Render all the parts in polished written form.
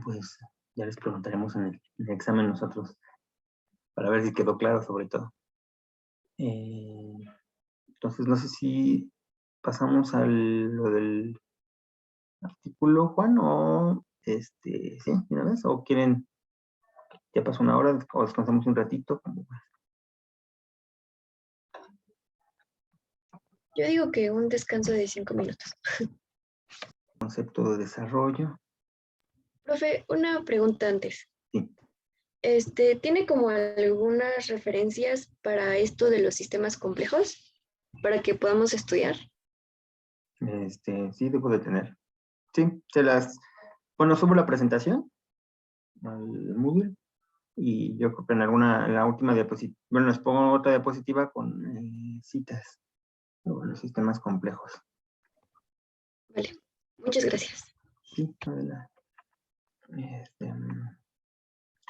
pues ya les preguntaremos en el examen nosotros para ver si quedó claro sobre todo. Entonces, no sé si pasamos a lo del artículo, Juan, o sí, una vez, o quieren, ya pasó una hora, o descansamos un ratito, como Yo digo que un descanso de 5 minutos. concepto de desarrollo. Profe, una pregunta antes. Sí. ¿Tiene como algunas referencias para esto de los sistemas complejos para que podamos estudiar? Sí, debo de tener. Sí, bueno, subo la presentación al Moodle y yo creo que en la última diapositiva, bueno, les pongo otra diapositiva con citas sobre los sistemas complejos. Vale, muchas gracias. Sí, adelante.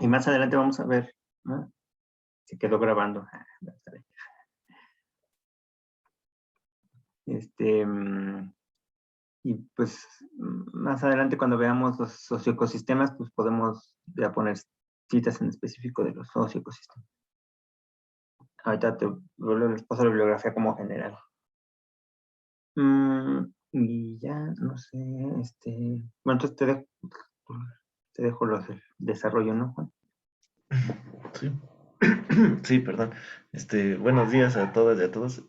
Y más adelante vamos a ver, ¿no? Se quedó grabando. Y pues más adelante cuando veamos los socioecosistemas, pues podemos ya poner citas en específico de los socioecosistemas. Ahorita les paso la bibliografía como general. Y ya, no sé, bueno, entonces te dejo el desarrollo, ¿no, Juan? Sí. Sí, perdón. Buenos días a todas y a todos.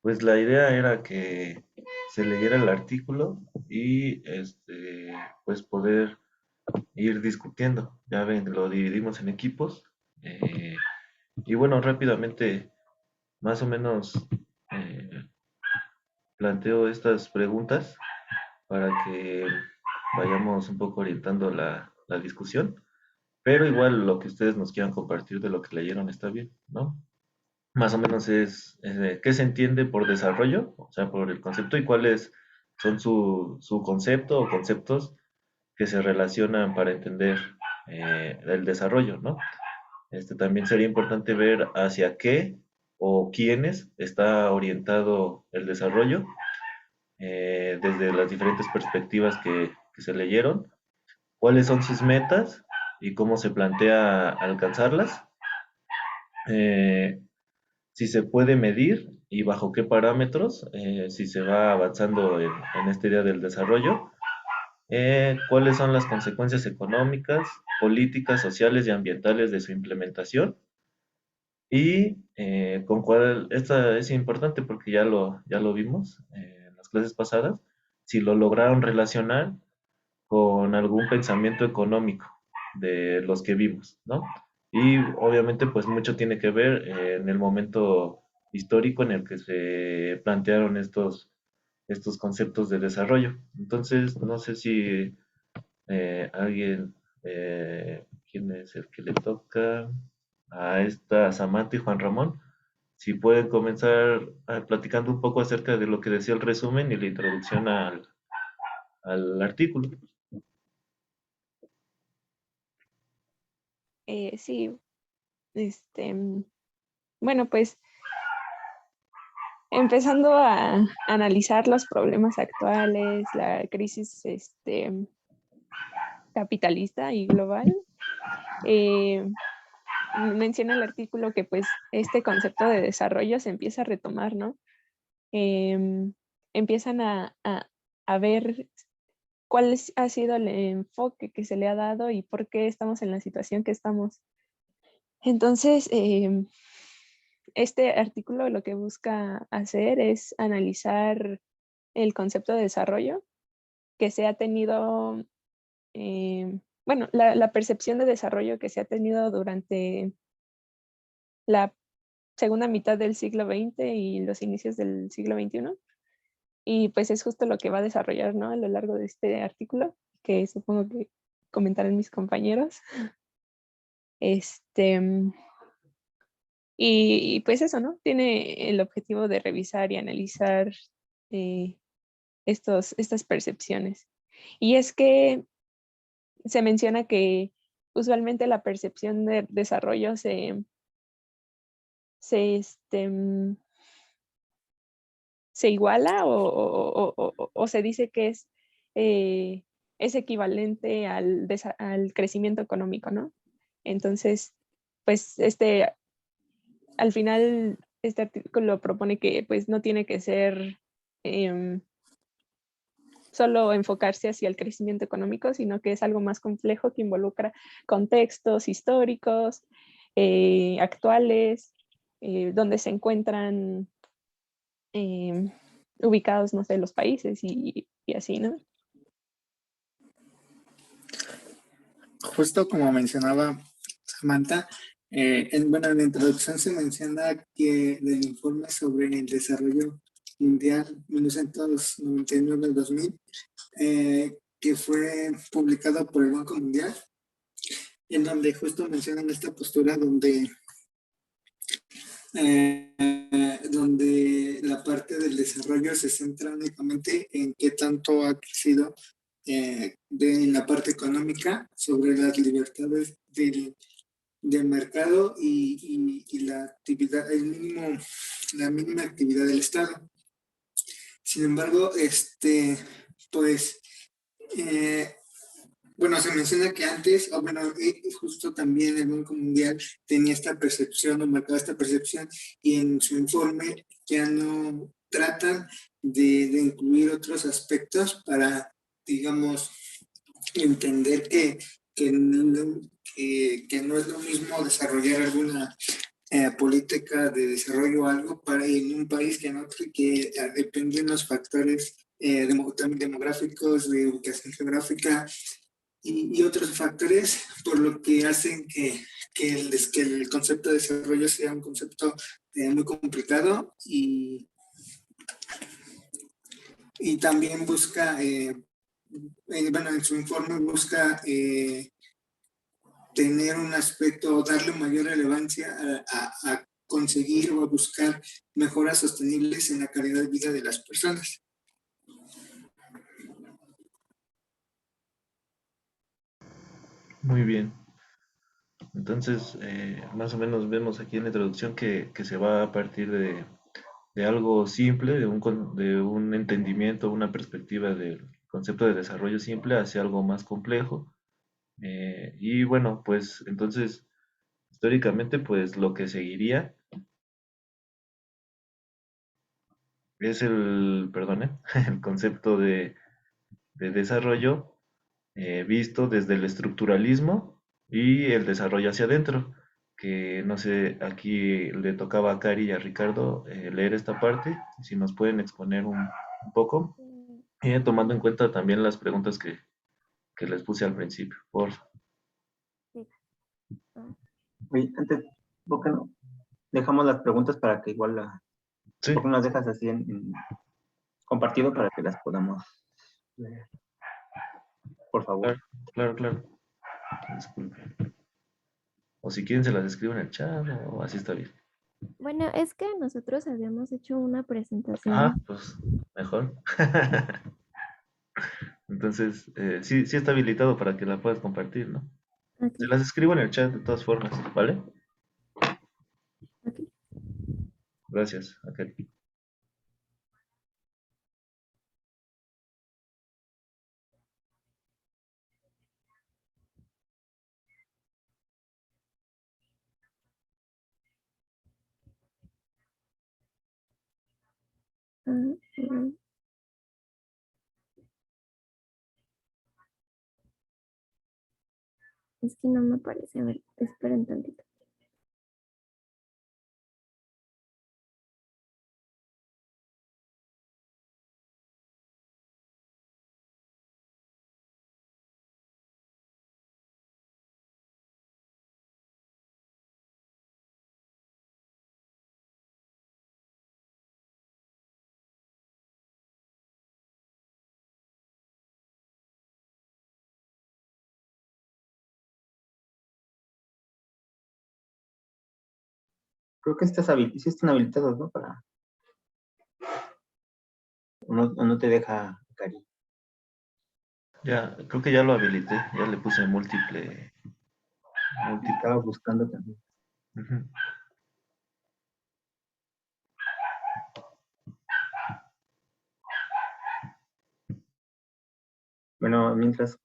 Pues la idea era que se leyera el artículo y pues poder ir discutiendo. Ya ven, lo dividimos en equipos. Y bueno, rápidamente, más o menos planteo estas preguntas para que vayamos un poco orientando la discusión. Pero igual lo que ustedes nos quieran compartir de lo que leyeron está bien, ¿no? Más o menos es de qué se entiende por desarrollo, o sea, por el concepto y cuáles son su concepto o conceptos que se relacionan para entender el desarrollo, ¿no? También sería importante ver hacia qué o quiénes está orientado el desarrollo desde las diferentes perspectivas que se leyeron, cuáles son sus metas y cómo se plantea alcanzarlas, si se puede medir y bajo qué parámetros, si se va avanzando en esta idea del desarrollo, cuáles son las consecuencias económicas, políticas, sociales y ambientales de su implementación y con cuál, esta es importante porque ya lo vimos en las clases pasadas, si lo lograron relacionar con algún pensamiento económico de los que vimos, ¿no? Y obviamente pues mucho tiene que ver en el momento histórico en el que se plantearon estos conceptos de desarrollo. Entonces, no sé si alguien, ¿quién es el que le toca? A esta Samantha y Juan Ramón, si pueden comenzar platicando un poco acerca de lo que decía el resumen y la introducción al artículo. Sí, bueno, pues empezando a analizar los problemas actuales, la crisis capitalista y global, menciona el artículo que pues este concepto de desarrollo se empieza a retomar, ¿no? Empiezan a ver ha sido el enfoque que se le ha dado y por qué estamos en la situación que estamos. Entonces, este artículo lo que busca hacer es analizar el concepto de desarrollo que se ha tenido, bueno, la percepción de desarrollo que se ha tenido durante la segunda mitad del siglo XX y los inicios del siglo XXI. Y pues es justo lo que va a desarrollar, ¿no? A lo largo de este artículo, que supongo que comentarán mis compañeros. Y pues eso, ¿no? Tiene el objetivo de revisar y analizar estas percepciones. Y es que se menciona que usualmente la percepción de desarrollo se iguala o se dice que es es equivalente al crecimiento económico, ¿no? Entonces, pues al final este artículo propone que pues no tiene que ser solo enfocarse hacia el crecimiento económico, sino que es algo más complejo que involucra contextos históricos, actuales, donde se encuentran ubicados, no sé, los países y así, ¿no? Justo como mencionaba Samantha, bueno, en la introducción se menciona que del informe sobre el desarrollo mundial 1999-2000, que fue publicado por el Banco Mundial, en donde justo mencionan esta postura donde la parte del desarrollo se centra únicamente en qué tanto ha crecido en la parte económica sobre las libertades del mercado y la actividad, la mínima actividad del Estado. Sin embargo, pues, bueno, se menciona que antes, o bueno, justo también el Banco Mundial tenía esta percepción, o marcaba esta percepción, y en su informe ya no tratan de incluir otros aspectos para, digamos, entender que no es lo mismo desarrollar alguna política de desarrollo o algo para en un país que en otro, y que dependen los factores también demográficos, de ubicación geográfica y otros factores, por lo que hacen que el concepto de desarrollo sea un concepto muy complicado y también busca, bueno, en su informe busca tener un aspecto, darle mayor relevancia a conseguir o a buscar mejoras sostenibles en la calidad de vida de las personas. Muy bien. Entonces, más o menos vemos aquí en la introducción que se va a partir de algo simple, de un entendimiento, una perspectiva del concepto de desarrollo simple hacia algo más complejo. Y bueno, pues entonces, históricamente, pues lo que seguiría es perdone, el concepto de desarrollo visto desde el estructuralismo y el desarrollo hacia adentro, que no sé, aquí le tocaba a Cari y a Ricardo leer esta parte, si nos pueden exponer un poco, tomando en cuenta también las preguntas que les puse al principio, por favor. Oye, antes, ¿por qué no dejamos las preguntas para que igual Sí, ¿por qué no las dejas así en compartido para que las podamos leer? Por favor. claro, claro, claro. Disculpe. O si quieren se las escribo en el chat o así está bien. Bueno, es que nosotros habíamos hecho una Ah, presentación. pues mejor. Entonces, sí, sí está habilitado para que la puedas compartir, ¿no? Se Aquí, las escribo en el chat de todas formas, ¿vale? aquí. Gracias, Akari. Ah, mm, es que no me aparece. A ver, esperen tantito. Creo que sí están habilitados, ¿no? O no te deja, Cari. Ya, creo que ya lo habilité, ya le puse múltiple. Estaba buscando también. Ujú. bueno, mientras,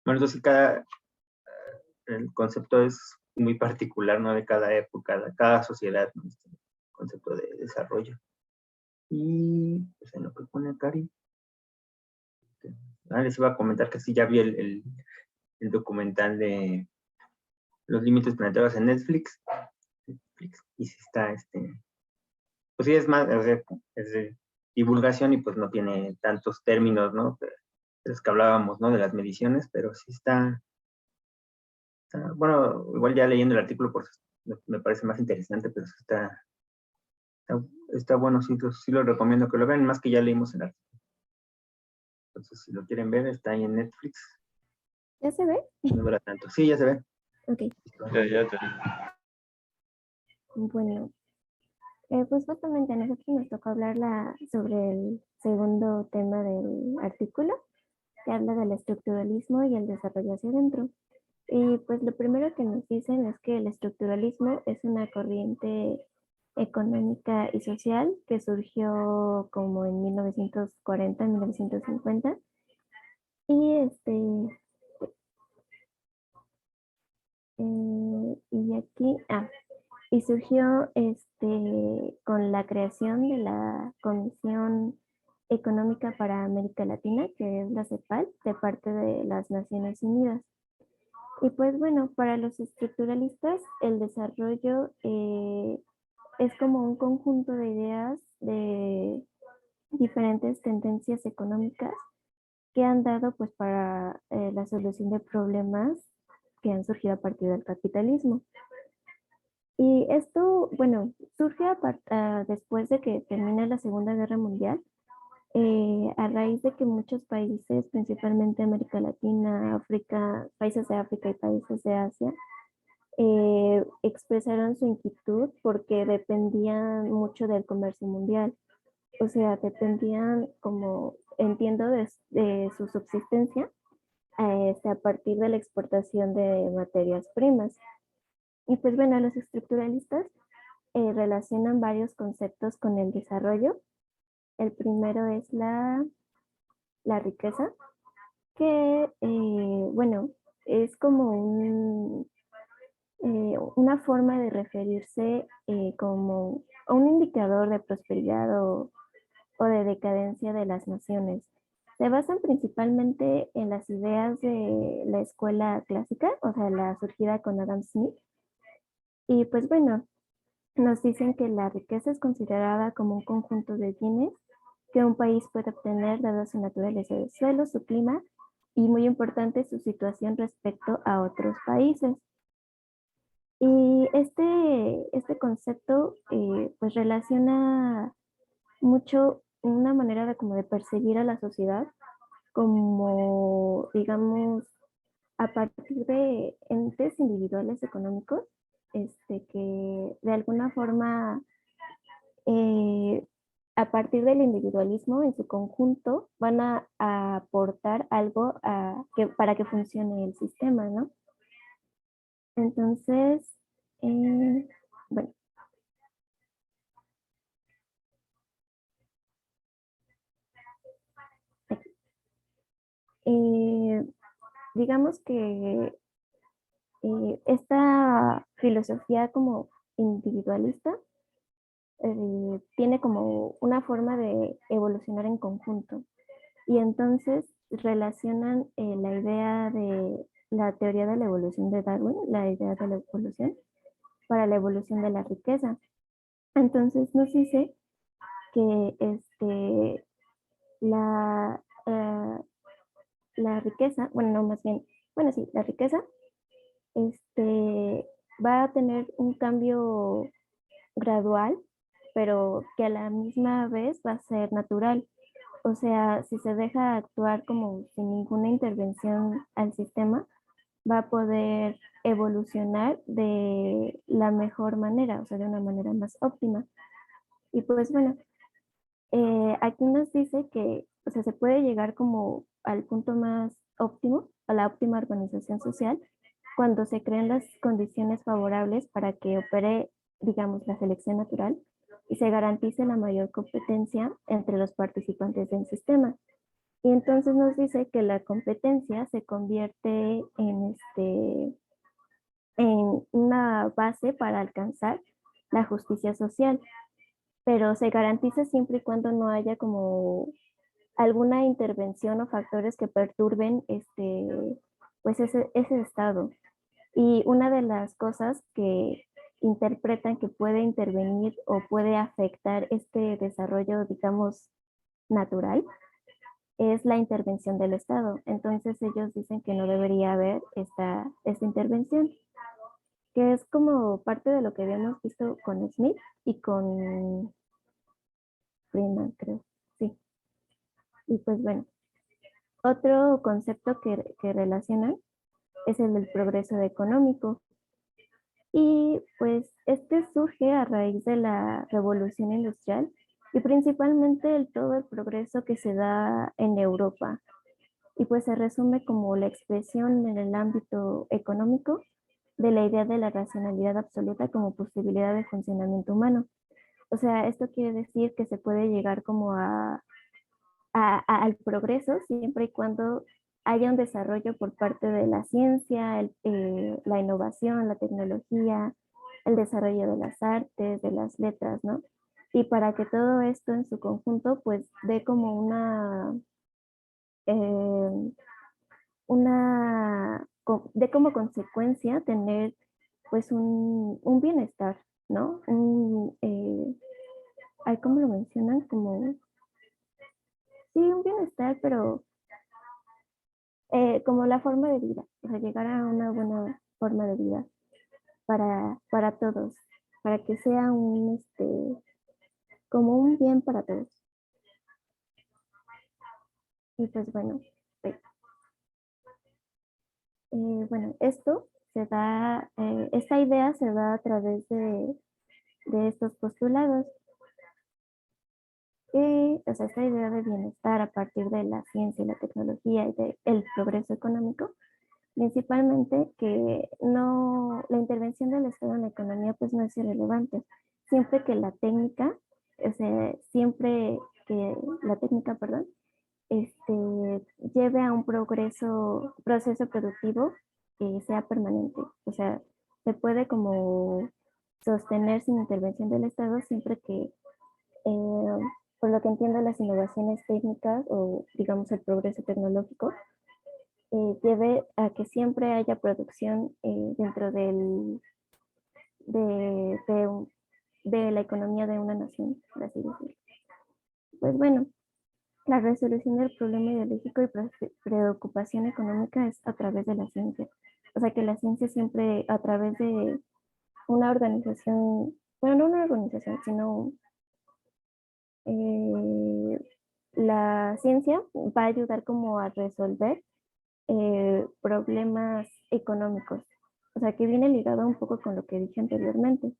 bueno, entonces el concepto es muy particular, ¿no? De cada época, de cada sociedad, ¿no? Este concepto de desarrollo. Y pues en lo que pone Cari, les iba a comentar que sí, ya vi el documental de Los Límites Planetarios en Netflix, y sí está, pues sí es más, es de divulgación y pues no tiene tantos términos, ¿no? De los que hablábamos, ¿no? De las mediciones, pero sí bueno, igual ya leyendo el artículo me parece más interesante, pero sí está bueno, sí lo recomiendo que lo vean, más que ya leímos el artículo. Entonces, si lo quieren ver, está ahí en Netflix. ¿Ya se ve? No dura tanto. Sí, ya se ve. Ok, Ya, Cari. bueno. Pues justamente a nosotros nos tocó hablar sobre el segundo tema del artículo, que habla del estructuralismo y el desarrollo hacia adentro. Y pues lo primero que nos dicen es que el estructuralismo es una corriente económica y social que surgió como en 1940, 1950. Y y aquí, y surgió con la creación de la Comisión Económica para América Latina, que es la CEPAL, de parte de las Naciones Unidas. Y pues bueno, para los estructuralistas, el desarrollo es como un conjunto de ideas de diferentes tendencias económicas que han dado pues para la solución de problemas que han surgido a partir del capitalismo. Y esto, bueno, surge después de que termina la Segunda Guerra Mundial, a raíz de que muchos países, principalmente América Latina, África, países de África y países de Asia, expresaron su inquietud porque dependían mucho del comercio mundial. O sea, dependían, como entiendo, de su subsistencia a partir de la exportación de materias primas. Y pues bueno, los estructuralistas relacionan varios conceptos con el desarrollo. El primero es la riqueza, que, bueno, es como una forma de referirse como a un indicador de prosperidad o de decadencia de las naciones. Se basan principalmente en las ideas de la escuela clásica, o sea, la surgida con Adam Smith. Y pues bueno, nos dicen que la riqueza es considerada como un conjunto de bienes que un país puede obtener dada su naturaleza del suelo, su clima y, muy importante, su situación respecto a otros países. Y este concepto pues relaciona mucho una manera de como de percibir a la sociedad como, digamos, a partir de entes individuales económicos, que de alguna forma, eh, a partir del individualismo en su conjunto, van a aportar algo para que funcione el sistema, ¿no? Entonces, bueno, eh, digamos que esta filosofía como individualista tiene como una forma de evolucionar en conjunto. Y entonces relacionan la idea de la teoría de la evolución de Darwin, la idea de la evolución, para la evolución de la riqueza. Entonces nos dice que la, eh, la riqueza, bueno, no más bien, bueno, sí, la riqueza va a tener un cambio gradual, pero que a la misma vez va a ser natural. O sea, si se deja actuar como sin ninguna intervención al sistema, va a poder evolucionar de la mejor manera, o sea, de una manera más óptima. Y pues bueno, aquí nos dice que, o sea, se puede llegar como al punto más óptimo, a la óptima organización social, cuando se crean las condiciones favorables para que opere, digamos, la selección natural y se garantice la mayor competencia entre los participantes del sistema. Y entonces nos dice que la competencia se convierte en una base para alcanzar la justicia social, pero se garantiza siempre y cuando no haya como alguna intervención o factores que perturben pues ese estado. Y una de las cosas que interpretan que puede intervenir o puede afectar este desarrollo, digamos, natural, es la intervención del Estado. Entonces ellos dicen que no debería haber esta intervención, que es como parte de lo que habíamos visto con Smith y con Friedman, creo. Sí. Y pues bueno, otro concepto que relacionan es el del progreso económico. Y pues este surge a raíz de la revolución industrial y principalmente todo el progreso que se da en Europa. Y pues se resume como la expresión en el ámbito económico de la idea de la racionalidad absoluta como posibilidad de funcionamiento humano. O sea, esto quiere decir que se puede llegar como al progreso siempre y cuando haya un desarrollo por parte de la ciencia, la innovación, la tecnología, el desarrollo de las artes, de las letras, ¿no? Y para que todo esto en su conjunto pues dé como eh, dé como consecuencia tener pues un bienestar, ¿no? ¿Cómo lo mencionan? Como, sí, un bienestar, pero como la forma de vida, o sea, llegar a una buena forma de vida para todos, para que sea como un bien para todos. Y pues bueno, eh, bueno, esta idea se da a través de estos postulados. O sea, esta idea de bienestar a partir de la ciencia y la tecnología y del progreso económico, principalmente que no, la intervención del Estado en la economía pues no es irrelevante, siempre que la técnica, o sea, siempre que la técnica, perdón, lleve a un proceso productivo que sea permanente. O sea, se puede como sostener sin intervención del Estado siempre que, por lo que entiendo, las innovaciones técnicas o digamos el progreso tecnológico lleve a que siempre haya producción dentro de la economía de una nación, por así decirlo. Pues bueno, la resolución del problema ideológico y preocupación económica es a través de la ciencia. O sea que la ciencia siempre a través de una organización, bueno, no una organización, sino eh, la ciencia va a ayudar como a resolver problemas económicos. O sea que viene ligado un poco con lo que dije anteriormente.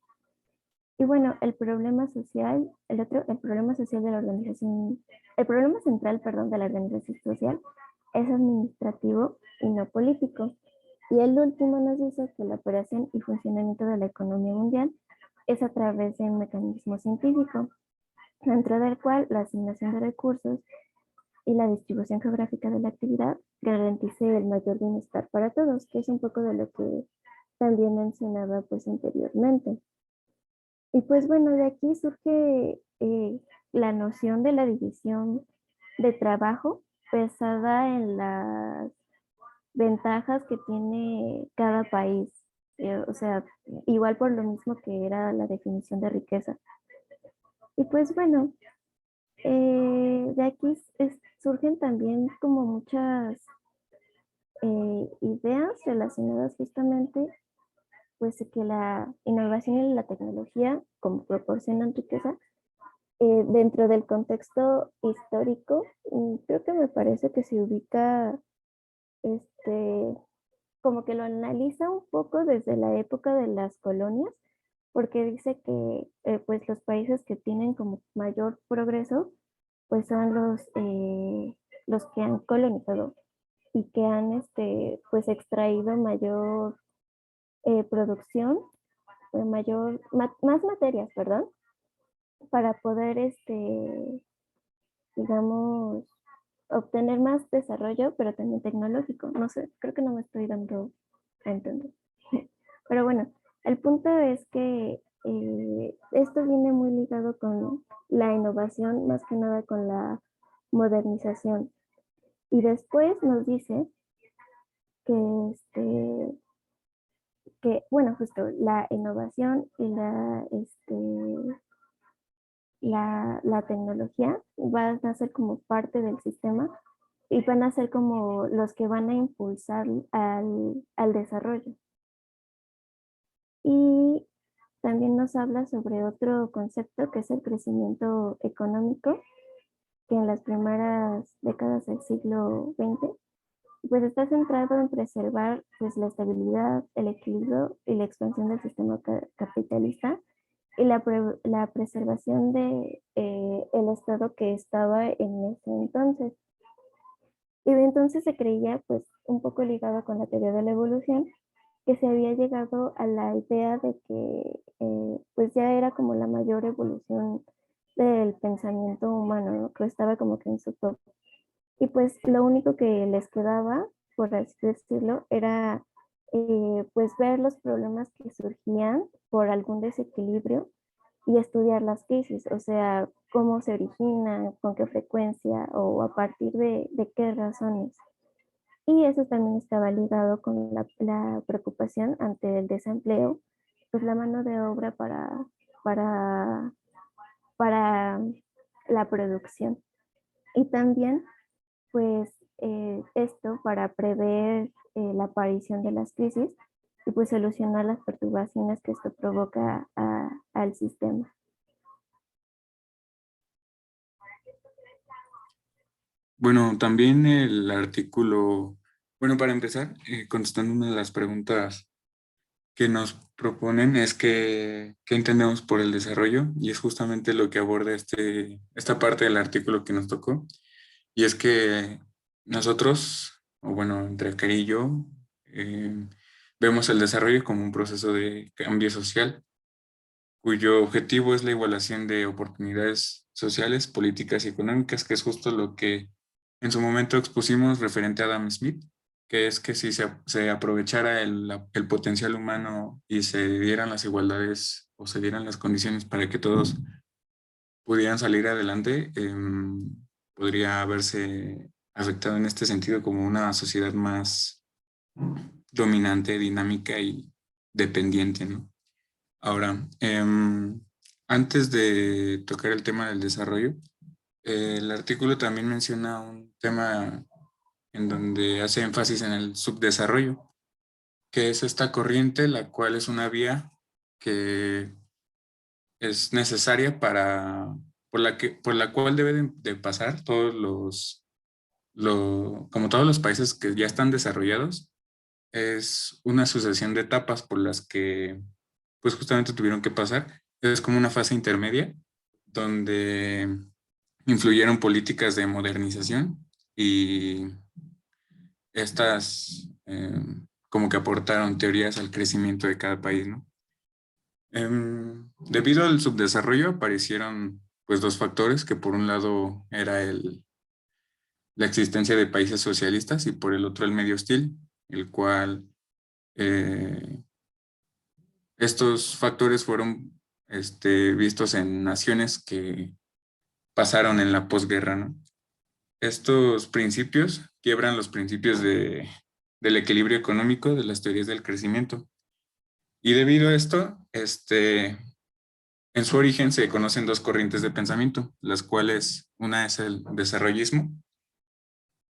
Y bueno, el problema social de la organización, el problema central, perdón, de la organización social es administrativo y no político. Y el último nos dice que la operación y funcionamiento de la economía mundial es a través de un mecanismo científico, dentro del cual la asignación de recursos y la distribución geográfica de la actividad garantice el mayor bienestar para todos, que es un poco de lo que también mencionaba pues anteriormente. Y pues bueno, de aquí surge la noción de la división de trabajo basada en las ventajas que tiene cada país. O sea, igual por lo mismo que era la definición de riqueza. Y pues bueno, de aquí surgen también como muchas ideas relacionadas justamente pues que la innovación y la tecnología como proporcionan riqueza dentro del contexto histórico. Creo que me parece que se ubica este como que lo analiza un poco desde la época de las colonias, porque dice que pues los países que tienen como mayor progreso pues son los que han colonizado y que han pues extraído mayor producción, más materias, perdón, para poder, digamos, obtener más desarrollo, pero también tecnológico. No sé, creo que no me estoy dando a entender. Pero bueno, el punto es que esto viene muy ligado con la innovación, más que nada con la modernización. Y después nos dice que, bueno, justo la innovación y la tecnología van a ser como parte del sistema y van a ser como los que van a impulsar al desarrollo. Y también nos habla sobre otro concepto que es el crecimiento económico, que en las primeras décadas del siglo XX pues está centrado en preservar pues la estabilidad, el equilibrio y la expansión del sistema capitalista y la preservación de el estado que estaba en ese entonces. Y entonces se creía, pues un poco ligado con la teoría de la evolución, que se había llegado a la idea de que pues ya era como la mayor evolución del pensamiento humano, ¿no? Que estaba como que en su top. Y pues lo único que les quedaba, por así decirlo, era pues ver los problemas que surgían por algún desequilibrio y estudiar las crisis, o sea, cómo se originan, con qué frecuencia o a partir de qué razones. Y eso también estaba ligado con la preocupación ante el desempleo, pues la mano de obra para, para la producción. Y también, pues, esto para prever la aparición de las crisis y pues solucionar las perturbaciones que esto provoca al sistema. Bueno, también el artículo, bueno, para empezar, contestando una de las preguntas que nos proponen es que, ¿qué entendemos por el desarrollo? Y es justamente lo que aborda esta parte del artículo que nos tocó. Y es que nosotros, o bueno, entre Cari y yo, vemos el desarrollo como un proceso de cambio social, cuyo objetivo es la igualación de oportunidades sociales, políticas y económicas, que es justo lo que en su momento expusimos referente a Adam Smith, que es que si se aprovechara el potencial humano y se dieran las igualdades o se dieran las condiciones para que todos pudieran salir adelante, podría haberse afectado en este sentido como una sociedad más dominante, dinámica y dependiente, ¿no? Ahora, antes de tocar el tema del desarrollo, el artículo también menciona un tema en donde hace énfasis en el subdesarrollo, que es esta corriente, la cual es una vía que es necesaria por la cual deben de pasar como todos los países que ya están desarrollados. Es una sucesión de etapas por las que pues justamente tuvieron que pasar. Es como una fase intermedia donde influyeron políticas de modernización y estas como que aportaron teorías al crecimiento de cada país, ¿no? Debido al subdesarrollo aparecieron pues dos factores, que por un lado era la existencia de países socialistas y por el otro el medio hostil, el cual estos factores fueron vistos en naciones que pasaron en la posguerra, ¿no? Estos principios quiebran los principios del equilibrio económico de las teorías del crecimiento. Y debido a esto, en su origen se conocen dos corrientes de pensamiento, las cuales una es el desarrollismo,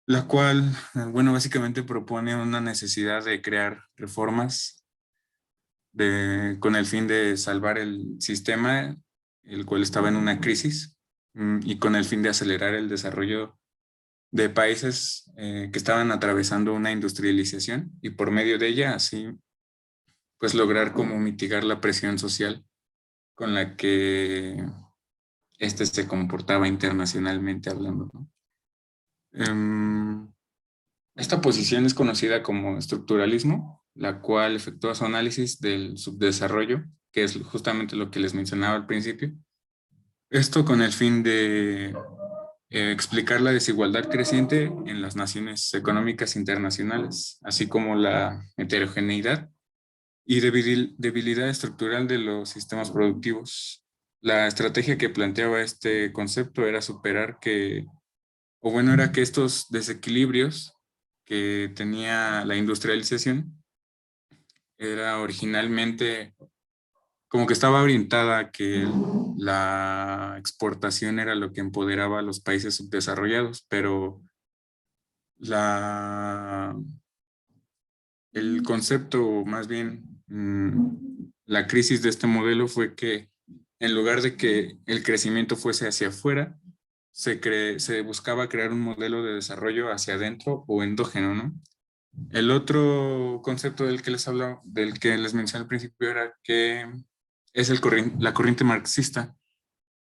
la cual, bueno, básicamente propone una necesidad de crear reformas con el fin de salvar el sistema, el cual estaba en una crisis, y con el fin de acelerar el desarrollo de países que estaban atravesando una industrialización y por medio de ella así pues lograr como mitigar la presión social con la que se comportaba internacionalmente hablando, ¿no? Esta posición es conocida como estructuralismo, la cual efectúa su análisis del subdesarrollo, que es justamente lo que les mencionaba al principio. Esto con el fin de explicar la desigualdad creciente en las naciones económicas internacionales, así como la heterogeneidad y debilidad estructural de los sistemas productivos. La estrategia que planteaba este concepto era superar era que estos desequilibrios que tenía la industrialización era originalmente como que estaba orientada a que la exportación era lo que empoderaba a los países subdesarrollados, pero la, el concepto, más bien, la crisis de este modelo fue que en lugar de que el crecimiento fuese hacia afuera, se buscaba crear un modelo de desarrollo hacia adentro o endógeno, ¿no? El otro concepto del que les hablaba, del que les mencioné al principio, era que es la corriente marxista,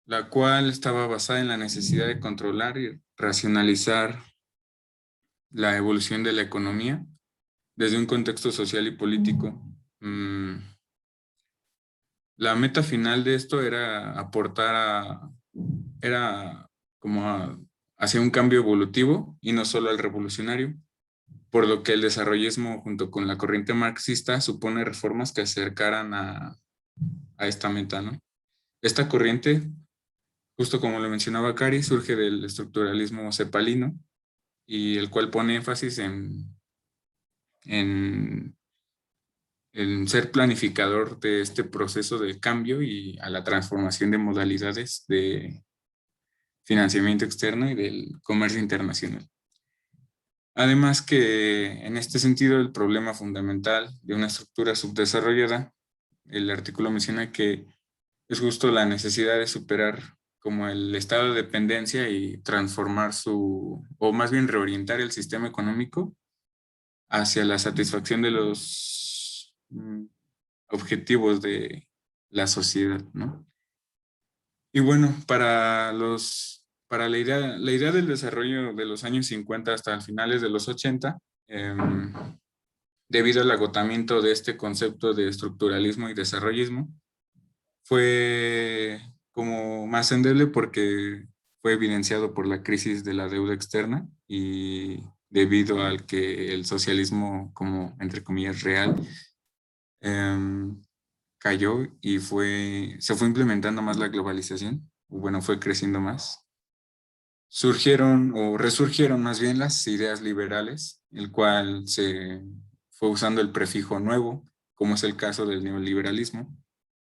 la cual estaba basada en la necesidad de controlar y racionalizar la evolución de la economía desde un contexto social y político. La meta final de esto era era hacia un cambio evolutivo y no solo al revolucionario, por lo que el desarrollismo junto con la corriente marxista supone reformas que acercaran a esta meta, ¿no? Esta corriente, justo como lo mencionaba Cari, surge del estructuralismo cepalino y el cual pone énfasis en ser planificador de este proceso de cambio y a la transformación de modalidades de financiamiento externo y del comercio internacional. Además que en este sentido el problema fundamental de una estructura subdesarrollada, el artículo menciona que es justo la necesidad de superar como el estado de dependencia y transformar o más bien reorientar el sistema económico hacia la satisfacción de los objetivos de la sociedad, ¿no? Y bueno, para la idea del desarrollo de los años 50 hasta finales de los 80, debido al agotamiento de este concepto de estructuralismo y desarrollismo, fue como más endeble porque fue evidenciado por la crisis de la deuda externa y debido al que el socialismo, como entre comillas, real, cayó y se fue implementando más la globalización, bueno, fue creciendo más. Surgieron o resurgieron más bien las ideas liberales, el cual se fue usando el prefijo nuevo, como es el caso del neoliberalismo,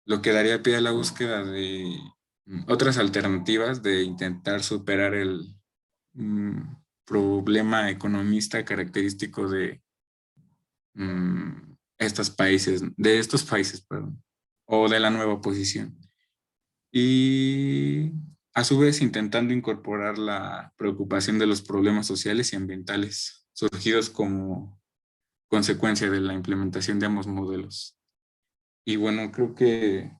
lo que daría pie a la búsqueda de otras alternativas de intentar superar el problema economista característico de estos países, perdón, o de la nueva oposición. Y a su vez intentando incorporar la preocupación de los problemas sociales y ambientales surgidos como consecuencia de la implementación de ambos modelos. Y bueno, creo que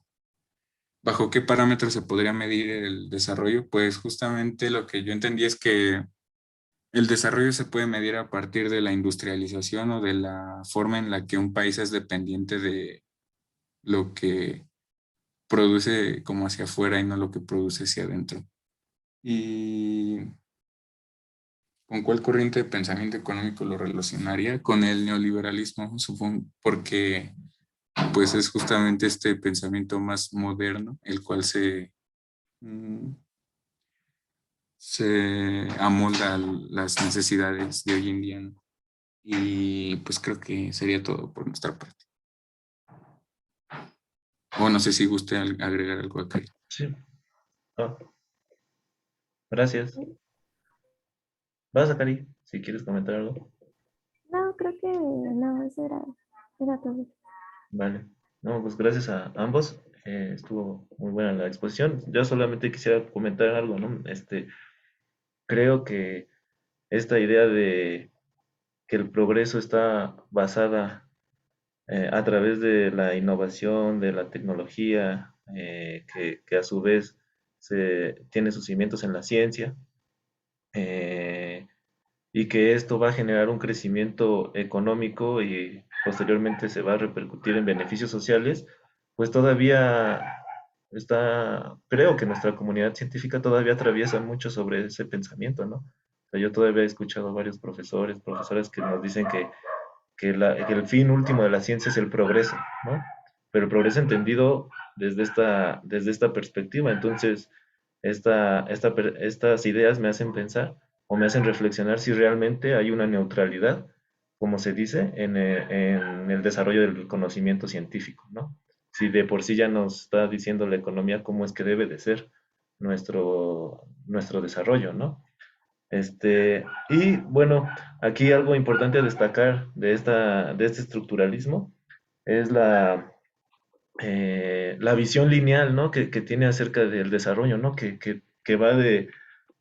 ¿bajo qué parámetros se podría medir el desarrollo? Pues justamente lo que yo entendí es que el desarrollo se puede medir a partir de la industrialización o de la forma en la que un país es dependiente de lo que produce como hacia afuera y no lo que produce hacia adentro. ¿Y con cuál corriente de pensamiento económico lo relacionaría? Con el neoliberalismo, supongo, porque pues es justamente este pensamiento más moderno, el cual se amolda a las necesidades de hoy en día, ¿no? Y pues creo que sería todo por nuestra parte. O no sé si guste agregar algo acá. Sí. Gracias. Vas, Cari, si quieres comentar algo. No, creo que no, eso era todo. Vale. No, pues gracias a ambos. Estuvo muy buena la exposición. Yo solamente quisiera comentar algo, ¿no? Creo que esta idea de que el progreso está basada a través de la innovación, de la tecnología, que a su vez tiene sus cimientos en la ciencia, y que esto va a generar un crecimiento económico y posteriormente se va a repercutir en beneficios sociales, pues todavía creo que nuestra comunidad científica todavía atraviesa mucho sobre ese pensamiento, ¿no? O sea, yo todavía he escuchado varios profesores, profesoras que nos dicen que el fin último de la ciencia es el progreso, ¿no? Pero el progreso entendido desde esta perspectiva. Entonces, estas ideas me hacen pensar o me hacen reflexionar si realmente hay una neutralidad, como se dice, en el desarrollo del conocimiento científico, ¿no? Si de por sí ya nos está diciendo la economía cómo es que debe de ser nuestro desarrollo, ¿no? Y bueno, aquí algo importante a destacar de este estructuralismo es la visión lineal, ¿no? Que tiene acerca del desarrollo, ¿no? Que va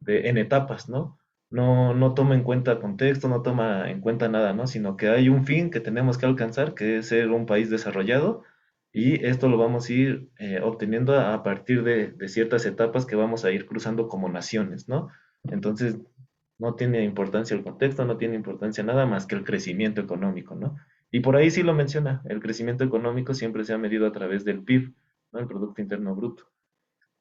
en etapas, ¿no? No toma en cuenta contexto, no toma en cuenta nada, ¿no? Sino que hay un fin que tenemos que alcanzar, que es ser un país desarrollado, y esto lo vamos a ir obteniendo a partir de ciertas etapas que vamos a ir cruzando como naciones, ¿no? Entonces, no tiene importancia el contexto, no tiene importancia nada más que el crecimiento económico, ¿no? Y por ahí sí lo menciona, el crecimiento económico siempre se ha medido a través del PIB, ¿no? El Producto Interno Bruto.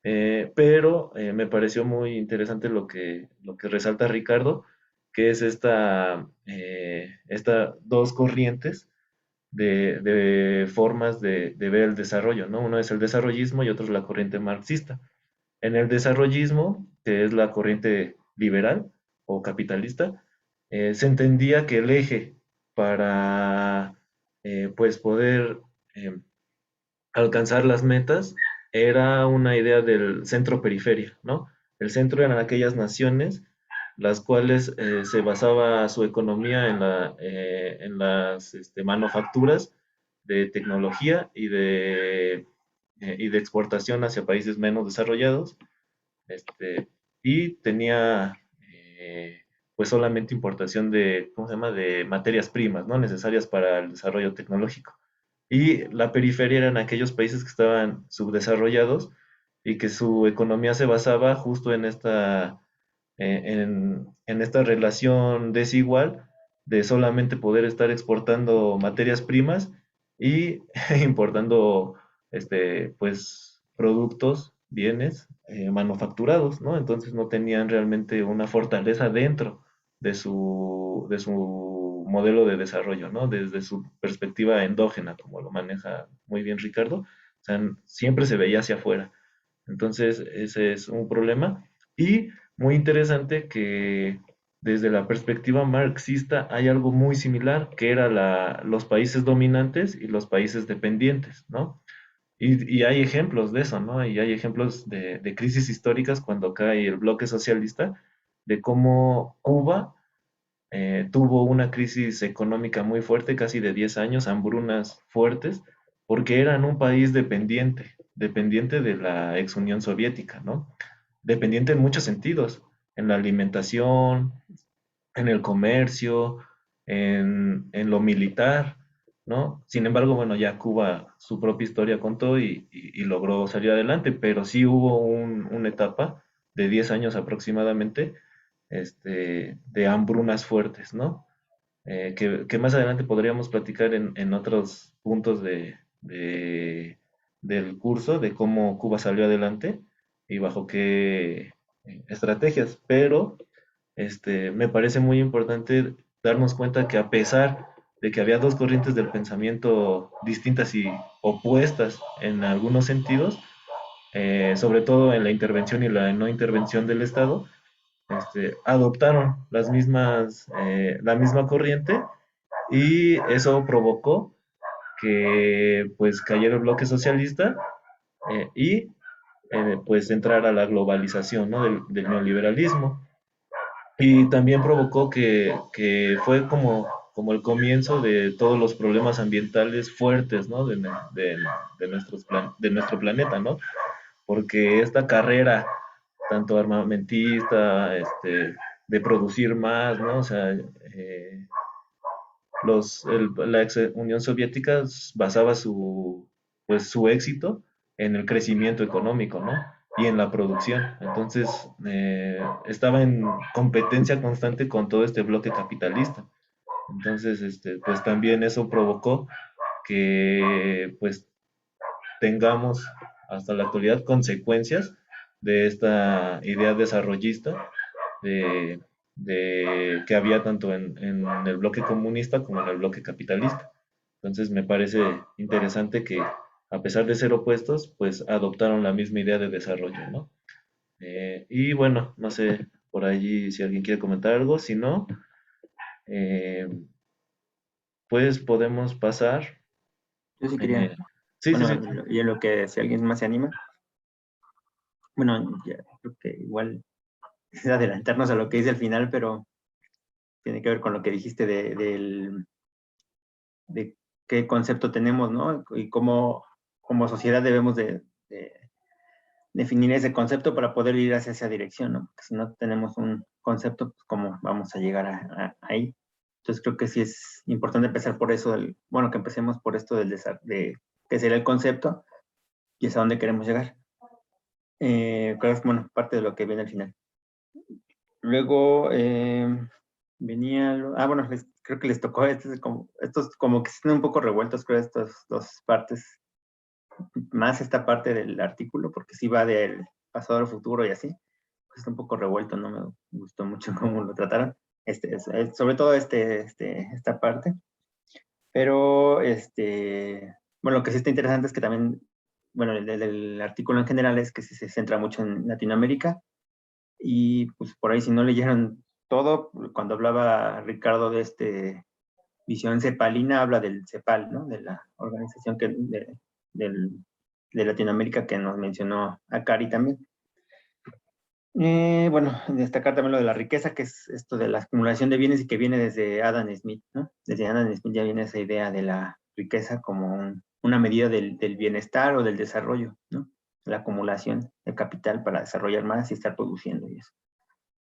Pero me pareció muy interesante lo que resalta Ricardo, que es esta dos corrientes de formas de ver el desarrollo, ¿no? Uno es el desarrollismo y otro es la corriente marxista. En el desarrollismo, que es la corriente liberal o capitalista, se entendía que el eje para pues poder eh, alcanzar las metas era una idea del centro-periferia, ¿no? El centro eran aquellas naciones las cuales se basaba su economía en las manufacturas de tecnología y de exportación hacia países menos desarrollados, y tenía pues solamente importación de, ¿cómo se llama?, de materias primas, ¿no? Necesarias para el desarrollo tecnológico. Y la periferia eran aquellos países que estaban subdesarrollados y que su economía se basaba justo en esta relación desigual de solamente poder estar exportando materias primas y importando pues productos, bienes manufacturados, ¿no? Entonces no tenían realmente una fortaleza dentro de su modelo de desarrollo, ¿no? Desde su perspectiva endógena, como lo maneja muy bien Ricardo, o sea, siempre se veía hacia afuera. Entonces, ese es un problema. Y muy interesante que desde la perspectiva marxista hay algo muy similar, que era los países dominantes y los países dependientes, ¿no? Y hay ejemplos de eso, ¿no? Y hay ejemplos de crisis históricas cuando cae el bloque socialista, de cómo Cuba tuvo una crisis económica muy fuerte, casi de 10 años, hambrunas fuertes, porque eran un país dependiente de la ex Unión Soviética, ¿no? Dependiente en muchos sentidos, en la alimentación, en el comercio, en lo militar, ¿no? Sin embargo, bueno, ya Cuba su propia historia contó y logró salir adelante, pero sí hubo una etapa de 10 años aproximadamente, de hambrunas fuertes, ¿no? Que más adelante podríamos platicar en otros puntos del curso, de cómo Cuba salió adelante y bajo qué estrategias, pero me parece muy importante darnos cuenta que a pesar de que había dos corrientes del pensamiento distintas y opuestas en algunos sentidos, sobre todo en la intervención y la no intervención del Estado, adoptaron la misma corriente y eso provocó que pues cayera el bloque socialista y pues entrara la globalización, ¿no?, del neoliberalismo. Y también provocó que fue como el comienzo de todos los problemas ambientales fuertes, ¿no?, de nuestro planeta, ¿no? Porque esta carrera, tanto armamentista, de producir más, ¿no? O sea, la ex Unión Soviética basaba pues, su éxito en el crecimiento económico, ¿no? Y en la producción. Entonces, estaba en competencia constante con todo este bloque capitalista. Entonces, pues también eso provocó que, pues, tengamos hasta la actualidad consecuencias de esta idea desarrollista que había tanto en el bloque comunista como en el bloque capitalista. Entonces me parece interesante que a pesar de ser opuestos, pues adoptaron la misma idea de desarrollo, ¿no? Y bueno, no sé por allí si alguien quiere comentar algo, si no, eh, pues podemos pasar. Yo sí eh, quería, sí, sí, sí. bueno, y en lo que si alguien más se anima, bueno, ya creo que igual es adelantarnos a lo que dice al final, pero tiene que ver con lo que dijiste de qué concepto tenemos, ¿no? Y cómo como sociedad debemos de definir ese concepto para poder ir hacia esa dirección, ¿no? Porque si no tenemos un concepto, pues cómo vamos a llegar ahí. Entonces creo que sí es importante empezar por eso, bueno, que empecemos por esto de qué sería el concepto y es a dónde queremos llegar. Creo es, bueno, parte de lo que viene al final. Luego venía, bueno, creo que les tocó, estos como que están un poco revueltos, creo, estas dos partes, más esta parte del artículo, porque sí va del pasado al futuro y así, pues está un poco revuelto, no me gustó mucho cómo lo trataron, sobre todo esta parte, pero bueno, lo que sí está interesante es que también, bueno, el artículo en general es que sí se centra mucho en Latinoamérica, y pues por ahí si no leyeron todo, cuando hablaba Ricardo de visión cepalina, habla del CEPAL, ¿no? De la organización de Latinoamérica que nos mencionó a Cari también. Bueno, destacar también lo de la riqueza, que es esto de la acumulación de bienes y que viene desde Adam Smith, ¿no? Desde Adam Smith ya viene esa idea de la riqueza como una medida del bienestar o del desarrollo, ¿no? La acumulación de capital para desarrollar más y estar produciendo y eso.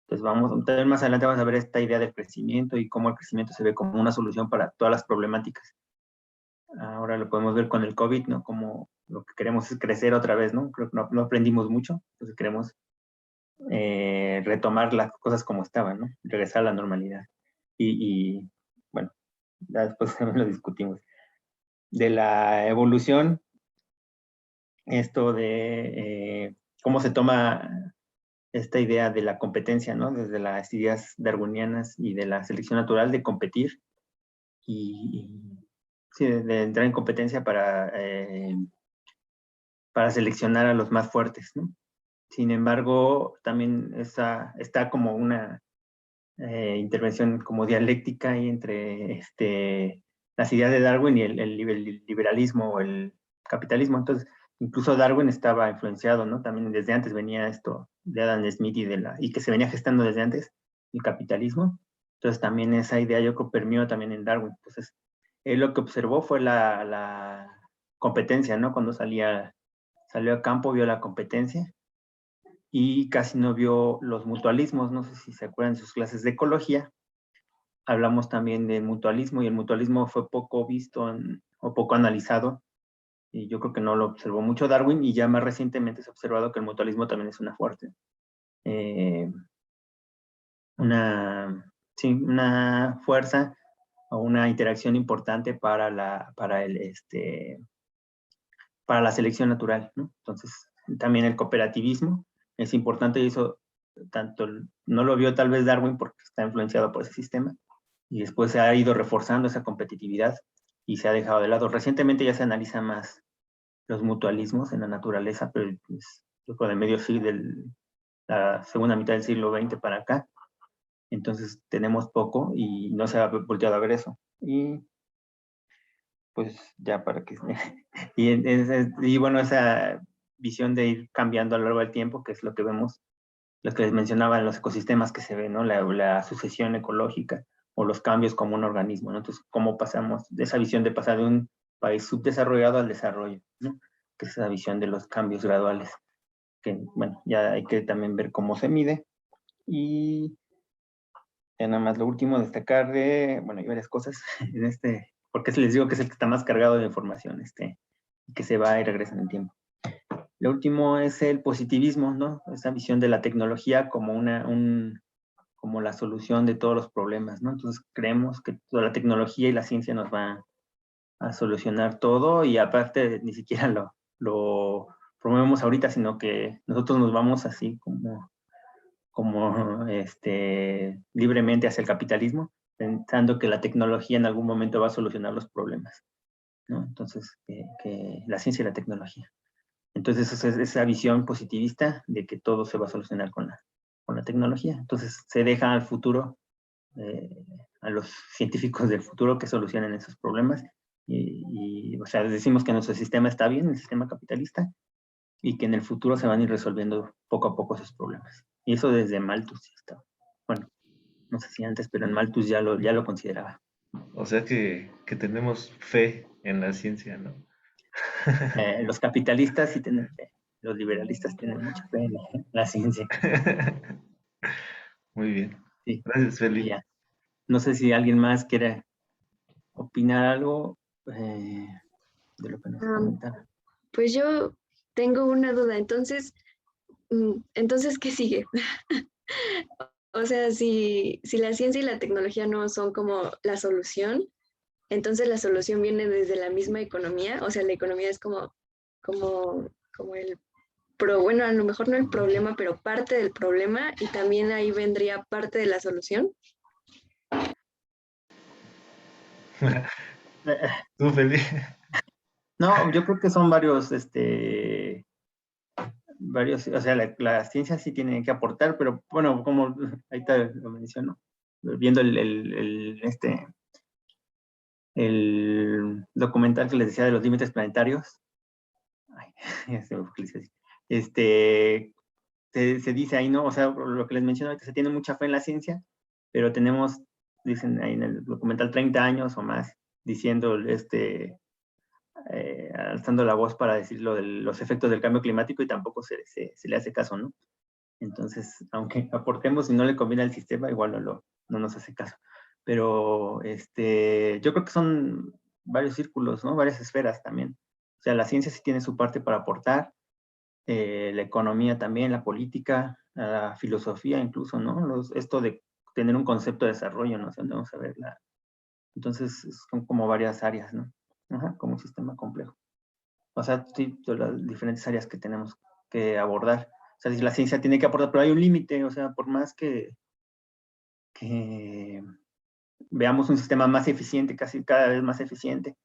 Entonces también más adelante vamos a ver esta idea del crecimiento y cómo el crecimiento se ve como una solución para todas las problemáticas. Ahora lo podemos ver con el COVID, ¿no? Como lo que queremos es crecer otra vez, ¿no? Creo que no aprendimos mucho, entonces queremos retomar las cosas como estaban, ¿no? Regresar a la normalidad. Y bueno, ya después también lo discutimos. De la evolución, esto de cómo se toma esta idea de la competencia, ¿no? Desde las ideas darwinianas y de la selección natural de competir y sí, de entrar en competencia para seleccionar a los más fuertes, ¿no? Sin embargo, también está como una intervención como dialéctica ahí entre las ideas de Darwin y el liberalismo o el capitalismo. Entonces, incluso Darwin estaba influenciado, ¿no? También desde antes venía esto de Adam Smith y que se venía gestando desde antes, el capitalismo. Entonces, también esa idea yo creo permeó también en Darwin. Entonces, él lo que observó fue la competencia, ¿no? Cuando salió a campo, vio la competencia y casi no vio los mutualismos. No sé si se acuerdan de sus clases de ecología. Hablamos también del mutualismo y el mutualismo fue poco visto o poco analizado y yo creo que no lo observó mucho Darwin y ya más recientemente se ha observado que el mutualismo también es una fuerte, una fuerza o una interacción importante para la selección natural, ¿no? Entonces, también el cooperativismo es importante y eso tanto no lo vio tal vez Darwin porque está influenciado por ese sistema y después se ha ido reforzando esa competitividad y se ha dejado de lado. Recientemente ya se analiza más los mutualismos en la naturaleza, pero pues, yo creo de medio siglo, la segunda mitad del siglo XX para acá, entonces tenemos poco y no se ha volteado a ver eso. Y pues ya para que... y bueno, esa visión de ir cambiando a lo largo del tiempo, que es lo que vemos, lo que les mencionaba en los ecosistemas que se ve, ¿no? La sucesión ecológica o los cambios como un organismo, ¿no? Entonces, ¿cómo pasamos de esa visión de pasar de un país subdesarrollado al desarrollo, ¿no? Que es esa visión de los cambios graduales, que, bueno, ya hay que también ver cómo se mide. Y ya nada más lo último, destacar bueno, hay varias cosas en porque les digo que es el que está más cargado de información, que se va y regresa en el tiempo. Lo último es el positivismo, ¿no? Esa visión de la tecnología como como la solución de todos los problemas, ¿no? Entonces creemos que toda la tecnología y la ciencia nos va a solucionar todo y aparte ni siquiera lo promovemos ahorita, sino que nosotros nos vamos así libremente hacia el capitalismo, pensando que la tecnología en algún momento va a solucionar los problemas, ¿no? Entonces, que la ciencia y la tecnología. Entonces, esa visión positivista de que todo se va a solucionar con la tecnología. Entonces, se deja al futuro, a los científicos del futuro que solucionen esos problemas. O sea, decimos que nuestro sistema está bien, el sistema capitalista, y que en el futuro se van a ir resolviendo poco a poco esos problemas. Y eso desde Malthus ya está. Bueno, no sé si antes, pero en Malthus ya lo consideraba. O sea que tenemos fe en la ciencia, ¿no? Los capitalistas sí tienen fe, los liberalistas tienen mucha fe en la ciencia. Muy bien. Sí, Gracias, y Felipe. ya. No sé si alguien más quiere opinar algo de lo que nos comentaron. Pues yo tengo una duda, entonces, ¿qué sigue? O sea, si la ciencia y la tecnología no son como la solución, entonces la solución viene desde la misma economía, o sea, la economía es como bueno, a lo mejor no el problema, pero parte del problema, y también ahí vendría parte de la solución. Tú, Felipe. No, yo creo que son varios, o sea, la ciencia sí tiene que aportar, pero bueno, como ahorita lo menciono, viendo el documental que les decía de los límites planetarios, ay, se me fue que les iba a decir. Se dice ahí, ¿no? O sea, lo que les menciono, que se tiene mucha fe en la ciencia, pero tenemos, dicen ahí en el documental, 30 años o más, diciendo, alzando la voz para decir lo de los efectos del cambio climático y tampoco se le hace caso, ¿no? Entonces, aunque aportemos y no le conviene al sistema, igual no nos hace caso. Pero yo creo que son varios círculos, ¿no? Varias esferas también. O sea, la ciencia sí tiene su parte para aportar, la economía también, la política, la filosofía incluso, ¿no? Esto de tener un concepto de desarrollo, ¿no? O sea, vamos a verla. Entonces, son como varias áreas, ¿no? Ajá, como un sistema complejo. O sea, sí, de las diferentes áreas que tenemos que abordar. O sea, si la ciencia tiene que aportar, pero hay un límite, o sea, por más que veamos un sistema más eficiente, casi cada vez más eficiente,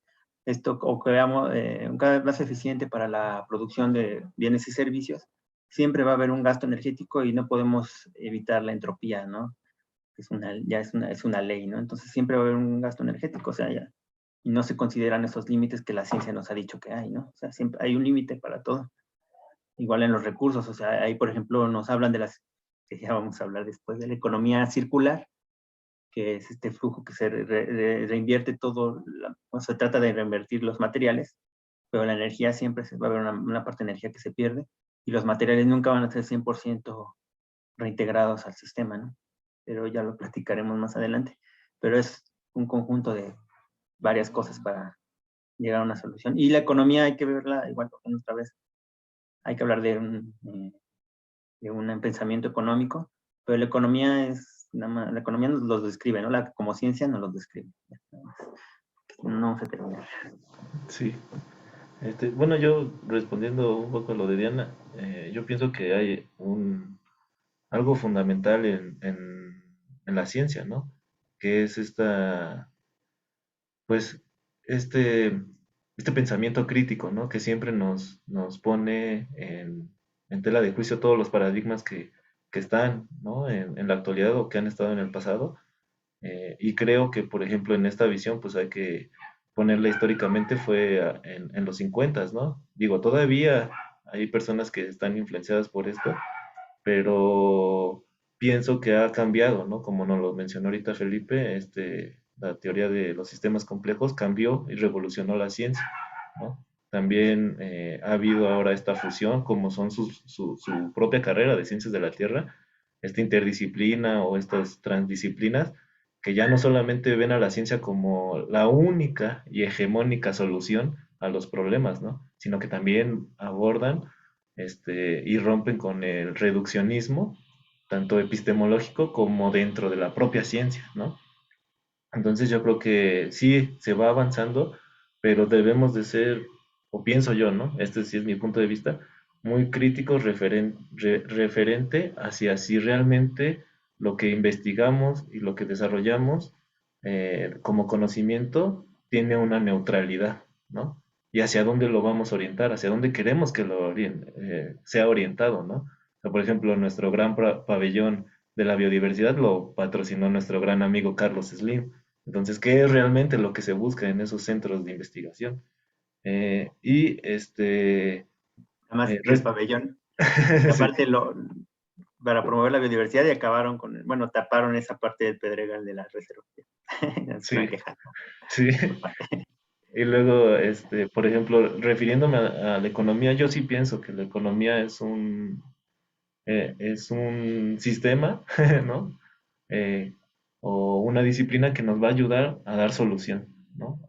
o que veamos cada vez más eficiente para la producción de bienes y servicios, siempre va a haber un gasto energético y no podemos evitar la entropía, ¿no? Es una ley, ¿no? Entonces siempre va a haber un gasto energético, o sea, ya, y no se consideran esos límites que la ciencia nos ha dicho que hay, ¿no? O sea, siempre hay un límite para todo. Igual en los recursos, o sea, ahí, por ejemplo, nos hablan que ya vamos a hablar después, de la economía circular, que es este flujo que se reinvierte todo, se trata de reinvertir los materiales, pero la energía siempre va a haber una parte de energía que se pierde, y los materiales nunca van a ser 100% reintegrados al sistema, ¿no? Pero ya lo platicaremos más adelante. Pero es un conjunto de varias cosas para llegar a una solución. Y la economía hay que verla, igual otra vez, hay que hablar de un pensamiento económico, pero la economía la economía nos los describe, ¿no? Como ciencia nos los describe. No se termina. Sí. Bueno, yo respondiendo un poco a lo de Diana, yo pienso que hay algo fundamental en la ciencia, ¿no? Que es pues, este pensamiento crítico, ¿no? Que siempre nos pone en tela de juicio todos los paradigmas que están, ¿no? En la actualidad o que han estado en el pasado. Y creo que, por ejemplo, en esta visión, pues hay que ponerla históricamente, fue en los 50, ¿no? Digo, todavía hay personas que están influenciadas por esto, pero pienso que ha cambiado, ¿no? Como nos lo mencionó ahorita Felipe, la teoría de los sistemas complejos cambió y revolucionó la ciencia, ¿no? También ha habido ahora esta fusión, como son su propia carrera de ciencias de la Tierra, esta interdisciplina o estas transdisciplinas, que ya no solamente ven a la ciencia como la única y hegemónica solución a los problemas, ¿no? Sino que también abordan y rompen con el reduccionismo, tanto epistemológico como dentro de la propia ciencia, ¿no? Entonces yo creo que sí se va avanzando, pero debemos de ser, o pienso yo, ¿no? Este sí es mi punto de vista, muy críticos referente hacia si realmente lo que investigamos y lo que desarrollamos como conocimiento tiene una neutralidad, ¿no? Y hacia dónde lo vamos a orientar, hacia dónde queremos que sea orientado, ¿no? O sea, por ejemplo, nuestro gran pabellón de la biodiversidad lo patrocinó nuestro gran amigo Carlos Slim. Entonces, ¿qué es realmente lo que se busca en esos centros de investigación? Y Además eh, del res- pabellón. Y sí, aparte, para promover la biodiversidad y acabaron bueno, taparon esa parte del Pedregal de la reserva. Se sí, están quejando sí. por parte. Y luego, por ejemplo, refiriéndome a la economía, yo sí pienso que la economía es un sistema, ¿no? Eh, o una disciplina que nos va a ayudar a dar solución, ¿no?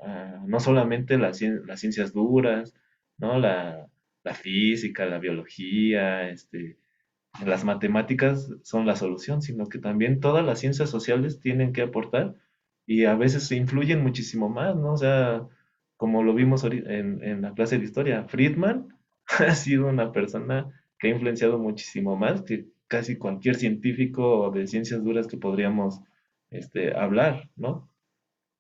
No solamente las ciencias duras, ¿no? La física, la biología, las matemáticas son la solución, sino que también todas las ciencias sociales tienen que aportar y a veces se influyen muchísimo más, ¿no? O sea, como lo vimos en la clase de historia, Friedman ha sido una persona que ha influenciado muchísimo más que casi cualquier científico de ciencias duras que podríamos hablar, ¿no?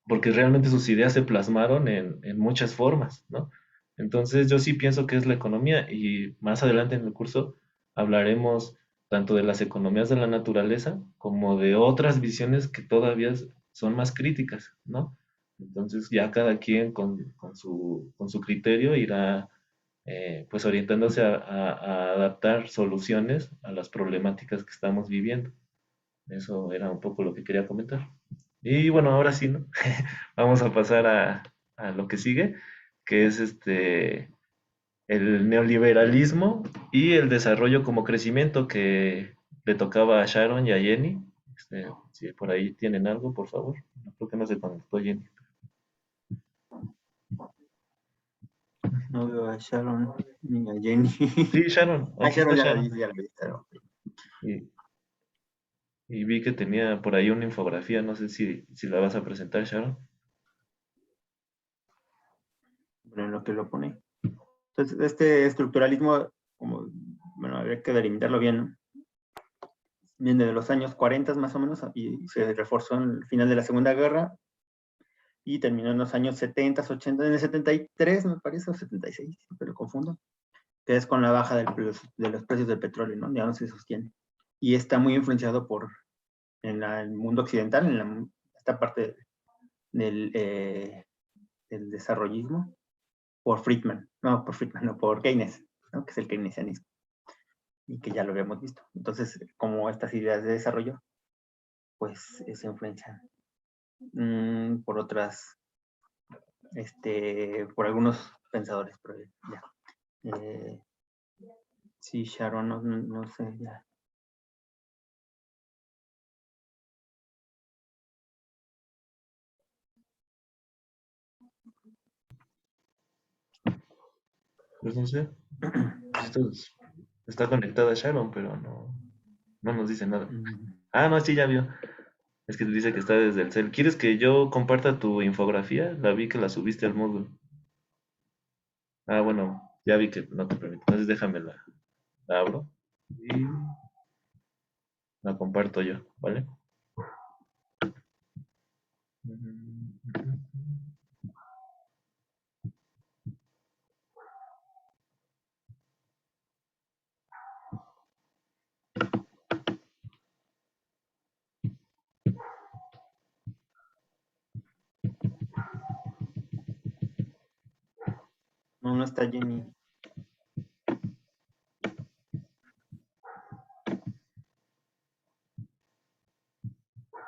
Porque realmente sus ideas se plasmaron en muchas formas, ¿no? Entonces yo sí pienso que es la economía y más adelante en el curso hablaremos tanto de las economías de la naturaleza como de otras visiones que todavía son más críticas, ¿no? Entonces ya cada quien con su criterio irá pues orientándose a adaptar soluciones a las problemáticas que estamos viviendo. Eso era un poco lo que quería comentar. Y bueno, ahora sí, ¿no? Vamos a pasar a lo que sigue, que es el neoliberalismo y el desarrollo como crecimiento que le tocaba a Sharon y a Jenny. Si por ahí tienen algo, por favor. Creo que no se conectó Jenny. No veo a Sharon ni a Jenny. Sí, Sharon, Ah, aquí Sharon está ya la vi, Sharon. ya la vi. Sharon. Y, y vi que tenía por ahí una infografía, no sé si la vas a presentar, Sharon. Bueno, en lo que lo pone. Entonces, este estructuralismo, como, bueno, habría que delimitarlo bien, ¿no? Viene de los años 40 más o menos y se reforzó en el final de la Segunda Guerra y terminó en los años 70, 80, en el 73 me parece, o 76, siempre lo confundo, que es con la baja de los precios del petróleo, ¿no? Ya no se sostiene. Y está muy influenciado en el mundo occidental, esta parte del desarrollismo, por Friedman, no, por Keynes, ¿no? Que es el keynesianismo, y que ya lo habíamos visto. Entonces, como estas ideas de desarrollo, pues se influencian por por algunos pensadores, pero ya. Eh, sí, Sharon, no sé, ya. Pues no sé. Está conectada Sharon, pero no nos dice nada. Ah, no, sí, ya vio. Es que dice que está desde el cel. ¿Quieres que yo comparta tu infografía? La vi que la subiste al módulo. Ah, bueno, ya vi que no te permite. Entonces déjame la abro y la comparto yo, ¿vale? No, no está Jenny.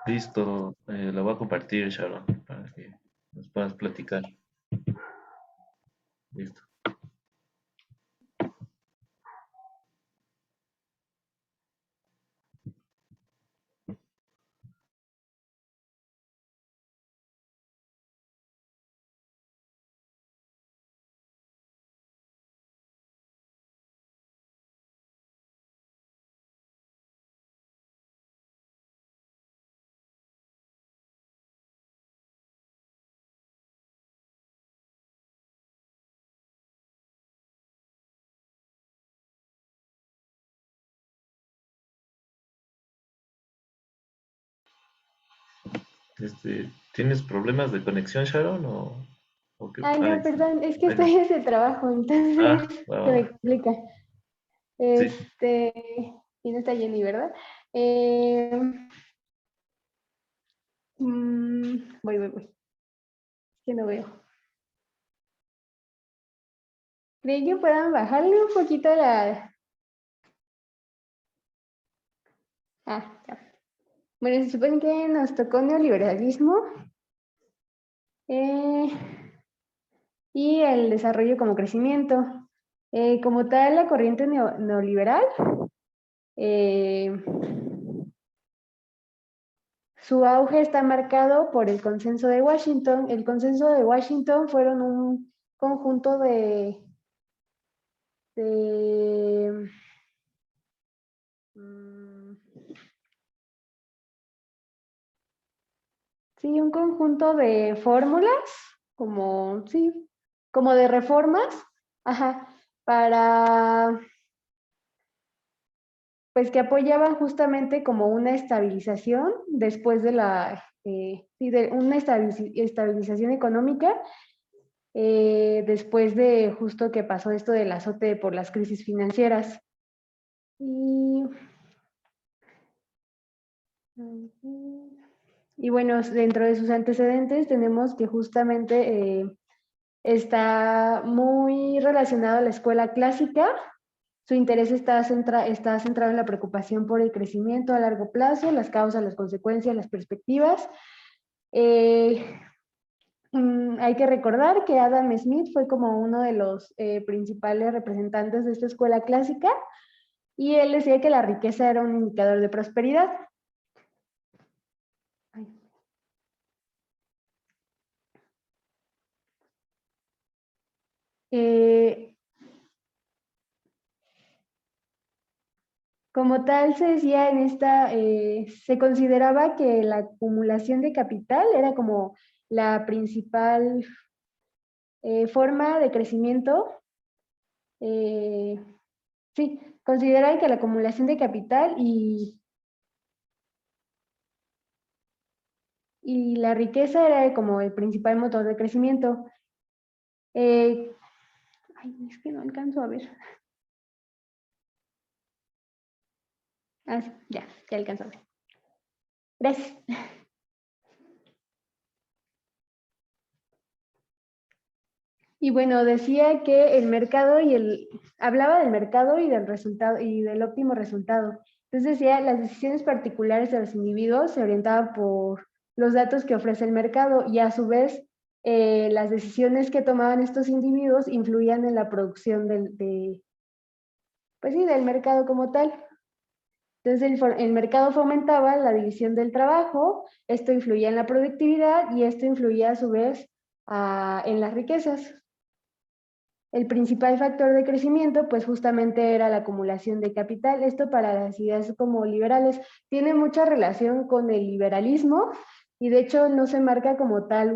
Listo, la voy a compartir, Sharon, para que nos puedas platicar. Listo. ¿Tienes problemas de conexión, Sharon? ¿O qué? Ah, Ah, no, perdón, es que ahí está. estoy en ese trabajo, entonces Va, se va, me va. complica. Sí. Y no está Jenny, ¿verdad? Eh, voy. Es que no veo. ¿Creen que puedan bajarle un poquito la... Ah, ya. Bueno, se supone que nos tocó neoliberalismo eh, y el desarrollo como crecimiento. Como tal, la corriente neoliberal, eh, su auge está marcado por el Consenso de Washington. El Consenso de Washington fueron un conjunto de sí, un conjunto de fórmulas, como, sí, como de reformas, ajá, para, pues que apoyaban justamente como una estabilización después de sí, de una estabilización económica, después de justo que pasó esto del azote por las crisis financieras. Y bueno, dentro de sus antecedentes tenemos que justamente está muy relacionado a la escuela clásica. Su interés está centrado en la preocupación por el crecimiento a largo plazo, las causas, las consecuencias, las perspectivas. Hay que recordar que Adam Smith fue como uno de los principales representantes de esta escuela clásica y él decía que la riqueza era un indicador de prosperidad. Como tal, se decía en se consideraba que la acumulación de capital era como la principal forma de crecimiento. Sí, consideraban que la acumulación de capital y la riqueza era como el principal motor de crecimiento. Ay, es que no alcanzo a ver. Ah, sí, ya alcanzo a ver. Gracias. Y bueno, decía que el mercado hablaba del mercado y del resultado y del óptimo resultado. Entonces decía, las decisiones particulares de los individuos se orientaban por los datos que ofrece el mercado y a su vez las decisiones que tomaban estos individuos influían en la producción pues sí, del mercado como tal. Entonces el mercado fomentaba la división del trabajo, esto influía en la productividad y esto influía a su vez en las riquezas. El principal factor de crecimiento, pues justamente era la acumulación de capital. Esto para las ideas como liberales tiene mucha relación con el liberalismo y de hecho no se marca como tal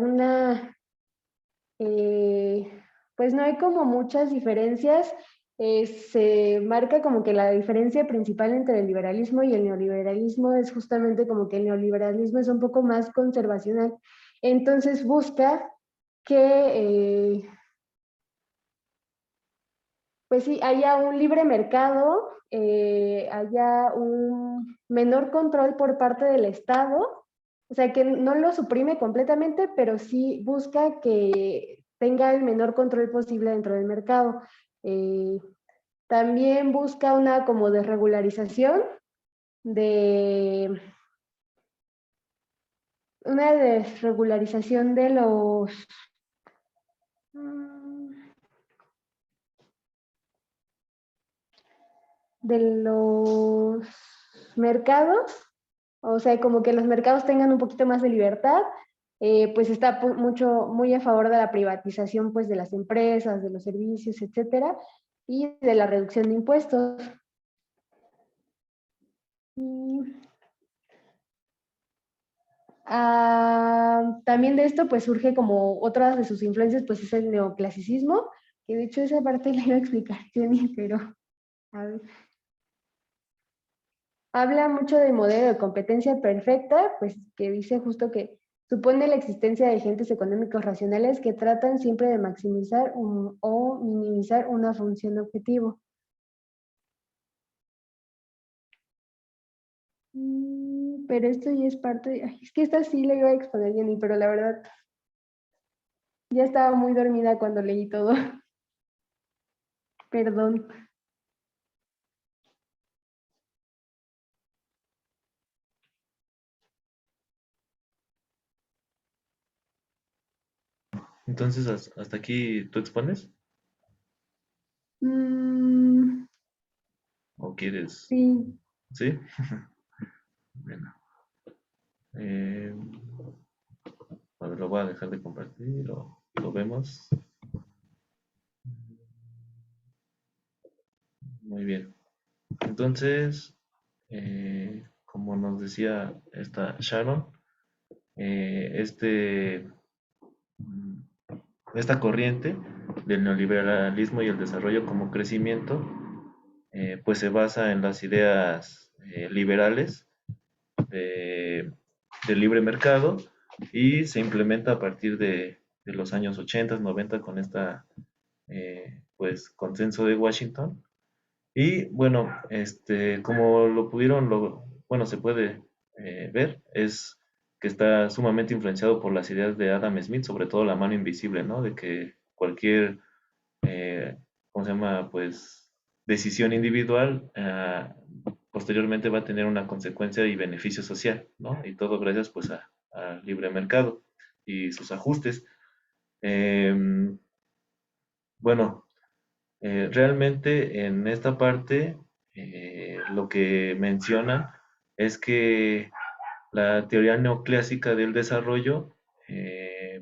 pues no hay como muchas diferencias. Se marca como que la diferencia principal entre el liberalismo y el neoliberalismo es justamente como que el neoliberalismo es un poco más conservacional. Entonces busca que pues sí, haya un libre mercado, haya un menor control por parte del Estado, o sea, que no lo suprime completamente, pero sí busca que tenga el menor control posible dentro del mercado. También busca una como desregularización de una desregularización de los mercados, o sea, como que los mercados tengan un poquito más de libertad, pues está muy a favor de la privatización pues de las empresas, de los servicios, etcétera, y de la reducción de impuestos. También de esto pues surge como otras de sus influencias pues es el neoclasicismo, que de hecho esa parte la iba a explicar Jenny, pero a ver. Habla mucho del modelo de competencia perfecta, pues que dice justo que Supone la existencia de agentes económicos racionales que tratan siempre de maximizar o minimizar una función objetivo. Pero esto ya es parte de... Ay, es que esta sí la iba a exponer Jenny, pero la verdad ya estaba muy dormida cuando leí todo. Perdón. Entonces, ¿hasta aquí tú expones? Mm, ¿O quieres? sí. ¿Sí? Bueno. Eh, a ver, lo voy a dejar de compartir, lo vemos. Muy bien. Entonces, como nos decía esta Sharon, eh, mm, esta corriente del neoliberalismo y el desarrollo como crecimiento, pues se basa en las ideas liberales de, del libre mercado y se implementa a partir de los años 80, 90 con esta pues consenso de Washington. Y bueno, como lo pudieron, bueno, se puede ver, es que está sumamente influenciado por las ideas de Adam Smith, sobre todo la mano invisible, ¿no? De que cualquier, eh, ¿cómo se llama? Pues decisión individual posteriormente va a tener una consecuencia y beneficio social, ¿no? Y todo gracias pues al libre mercado y sus ajustes. Em, bueno, realmente en esta parte lo que menciona es que la teoría neoclásica del desarrollo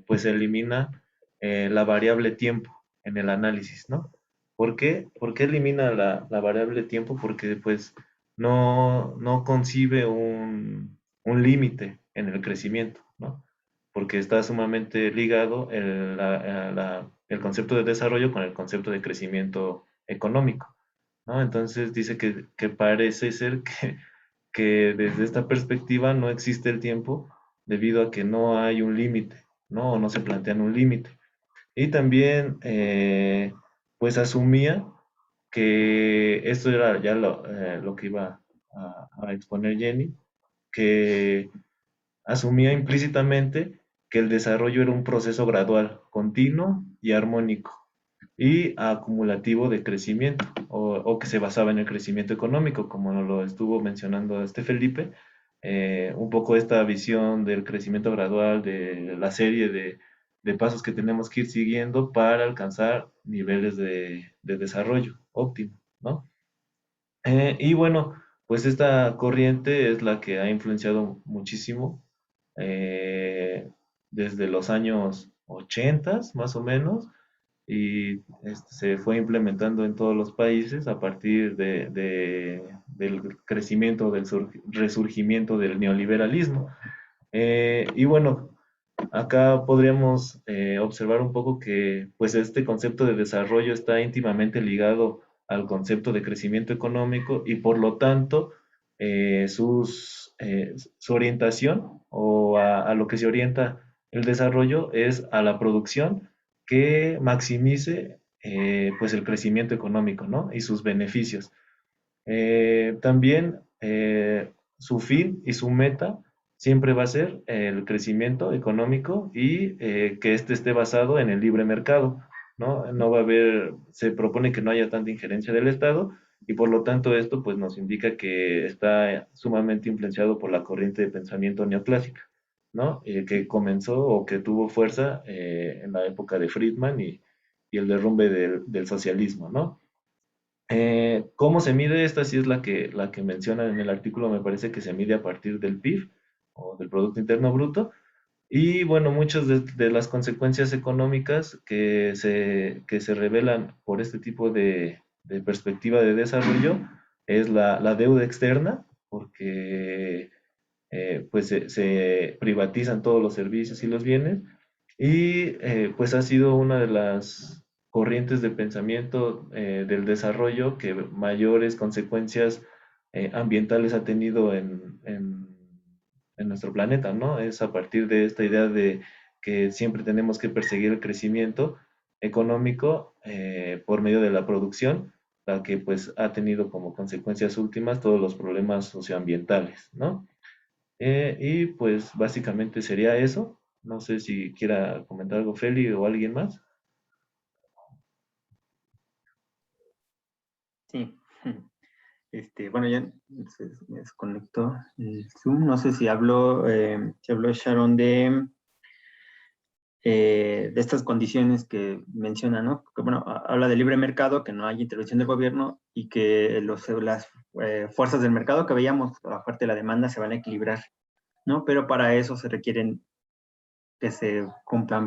pues elimina la variable tiempo en el análisis, ¿no? ¿Por qué? ¿Por qué elimina la variable tiempo? Porque pues no concibe un límite en el crecimiento, ¿no? Porque está sumamente ligado el concepto de desarrollo con el concepto de crecimiento económico, ¿no? Entonces dice que parece ser que desde esta perspectiva no existe el tiempo debido a que no hay un límite, ¿no? O no se plantean un límite. Y también, pues asumía que esto era ya lo que iba a exponer Jenny, que asumía implícitamente que el desarrollo era un proceso gradual, continuo y armónico, y acumulativo de crecimiento, o que se basaba en el crecimiento económico, como nos lo estuvo mencionando Felipe, un poco esta visión del crecimiento gradual, de la serie de pasos que tenemos que ir siguiendo para alcanzar niveles de desarrollo óptimo, ¿no? Y bueno, pues esta corriente es la que ha influenciado muchísimo eh, desde los años 80 más o menos, y se fue implementando en todos los países a partir del crecimiento, del resurgimiento del neoliberalismo. Y bueno, acá podríamos observar un poco que pues este concepto de desarrollo está íntimamente ligado al concepto de crecimiento económico y por lo tanto su orientación o a lo que se orienta el desarrollo es a la producción que maximice pues el crecimiento económico, ¿no? Y sus beneficios. También su fin y su meta siempre va a ser el crecimiento económico y que éste esté basado en el libre mercado, ¿no? No va a haber, se propone que no haya tanta injerencia del Estado y por lo tanto esto pues nos indica que está sumamente influenciado por la corriente de pensamiento neoclásica, ¿no? Que comenzó o que tuvo fuerza en la época de Friedman y el derrumbe del socialismo, ¿no? ¿Cómo se mide? Esta sí es la que mencionan en el artículo, me parece que se mide a partir del PIB o del Producto Interno Bruto. Y bueno, muchas de las consecuencias económicas que se revelan por este tipo de perspectiva de desarrollo es la deuda externa, porque pues se privatizan todos los servicios y los bienes, y pues ha sido una de las corrientes de pensamiento del desarrollo que mayores consecuencias ambientales ha tenido en nuestro planeta, ¿no? Es a partir de esta idea de que siempre tenemos que perseguir el crecimiento económico por medio de la producción, la que pues ha tenido como consecuencias últimas todos los problemas socioambientales, ¿no? Y pues básicamente sería eso. No sé si quiera comentar algo Feli o alguien más. Sí. Bueno, ya me desconectó el Zoom. No sé si habló Sharon de estas condiciones que menciona, ¿no? Que, bueno, habla de libre mercado, que no hay intervención del gobierno y que las fuerzas del mercado que veíamos, aparte de la demanda, se van a equilibrar, ¿no? Pero para eso se requieren que se cumplan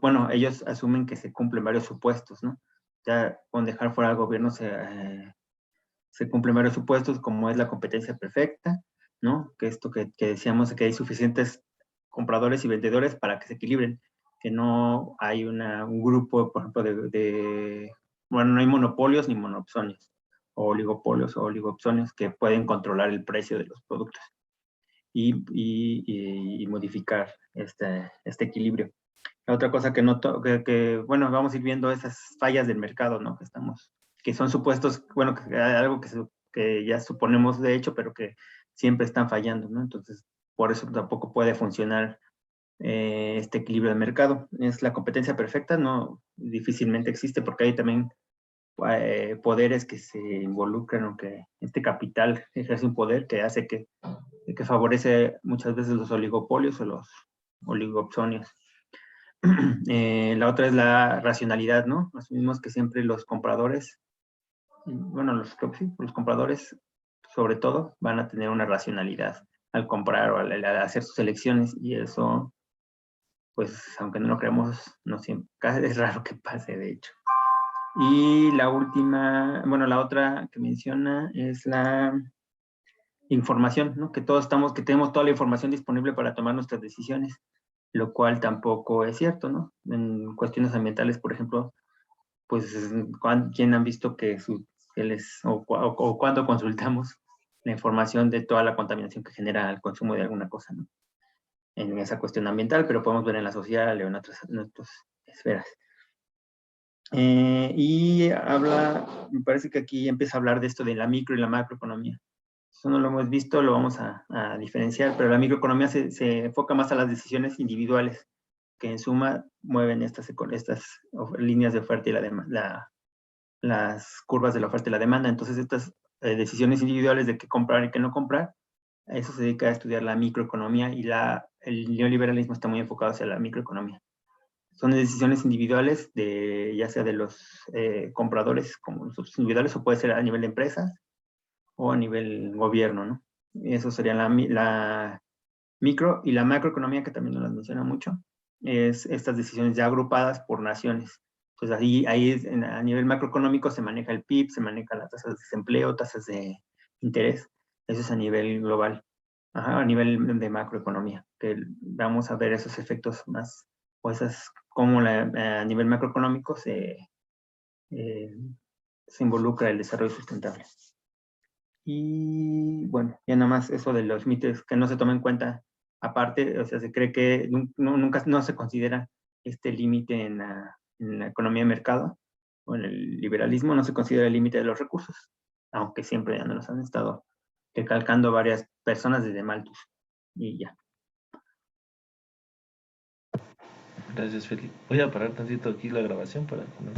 bueno, ellos asumen que se cumplen varios supuestos, ¿no? Ya con dejar fuera al gobierno se cumplen varios supuestos, como es la competencia perfecta, ¿no? Que esto que decíamos, que hay suficientes compradores y vendedores para que se equilibren, que no hay un grupo, por ejemplo, bueno, no hay monopolios ni monopsonios, o oligopolios o oligopsonios que pueden controlar el precio de los productos y modificar este equilibrio. La otra cosa que noto, bueno, vamos a ir viendo esas fallas del mercado, ¿no? Que son supuestos, bueno, algo que ya suponemos de hecho, pero que siempre están fallando, ¿no? Entonces, por eso tampoco puede funcionar este equilibrio de mercado. Es la competencia perfecta, no, difícilmente existe porque hay también poderes que se involucran o que este capital ejerce un poder que hace que favorece muchas veces los oligopolios o los oligopsonios. La otra es la racionalidad, ¿no? Asumimos que siempre los compradores, bueno, los compradores sobre todo van a tener una racionalidad al comprar o al hacer sus elecciones y eso, pues, aunque no lo creamos, no siempre, es raro que pase, de hecho. Y la última, bueno, la otra que menciona es la información, ¿no? Que tenemos toda la información disponible para tomar nuestras decisiones, lo cual tampoco es cierto, ¿no? En cuestiones ambientales, por ejemplo, pues, ¿quién han visto o cuándo consultamos la información de toda la contaminación que genera el consumo de alguna cosa, ¿no? En esa cuestión ambiental, pero podemos ver en la social o en otras esferas. Y me parece que aquí empieza a hablar de esto de la micro y la macroeconomía. Eso no lo hemos visto, lo vamos a diferenciar, pero la microeconomía se enfoca más a las decisiones individuales, que en suma mueven estas líneas de oferta y las curvas de la oferta y la demanda. Entonces, estas decisiones individuales de qué comprar y qué no comprar, a eso se dedica a estudiar la microeconomía y el neoliberalismo está muy enfocado hacia la microeconomía. Son decisiones individuales, ya sea de los compradores como nosotros individuales, o puede ser a nivel de empresas o a nivel gobierno, ¿no? Eso sería la micro. Y la macroeconomía, que también nos las menciona mucho, es estas decisiones ya agrupadas por naciones. Pues ahí a nivel macroeconómico se maneja el PIB, se manejan las tasas de desempleo, tasas de interés. Eso es a nivel global. Ajá, a nivel de macroeconomía, que vamos a ver esos efectos más, o cómo a nivel macroeconómico se involucra el desarrollo sustentable. Y bueno, ya nada más eso de los mitos que no se toman en cuenta. Aparte, o sea, se cree que nunca no se considera este límite en la economía de mercado o en el liberalismo, no se considera el límite de los recursos, aunque siempre ya nos han estado recalcando varias personas desde Malthus. Y ya. Gracias, Feli. Voy a parar tantito aquí la grabación para que no se